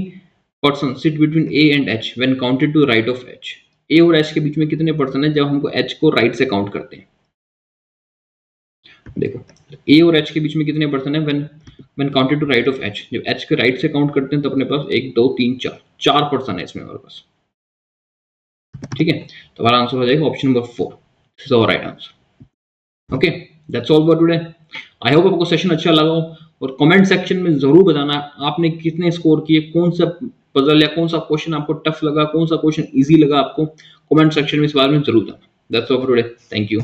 person sit between A and H when counted to right of H. A और एच के बीच में कितने पर्सन है जब हमको एच को राइट से काउंट करते हैं। देखो ए और एच के बीच में कितने पर्सन है when when counted to right of H, जब एच के राइट से काउंट करते हैं तो अपने पास 1 2 3 4 4 पर्सन है इसमें हमारे पास, ठीक है। तो हमारा आंसर हो जाएगा option number 4, this is our right answer, okay. That's all for today. I hope आपको सेशन अच्छा लगा हो, और कमेंट सेक्शन में जरूर बताना आपने कितने स्कोर किए, कौन सा पजल या कौन सा क्वेश्चन आपको टफ लगा, कौन सा क्वेश्चन इजी लगा आपको, कमेंट सेक्शन में इस बारे में जरूर बताना। That's all for today, thank you.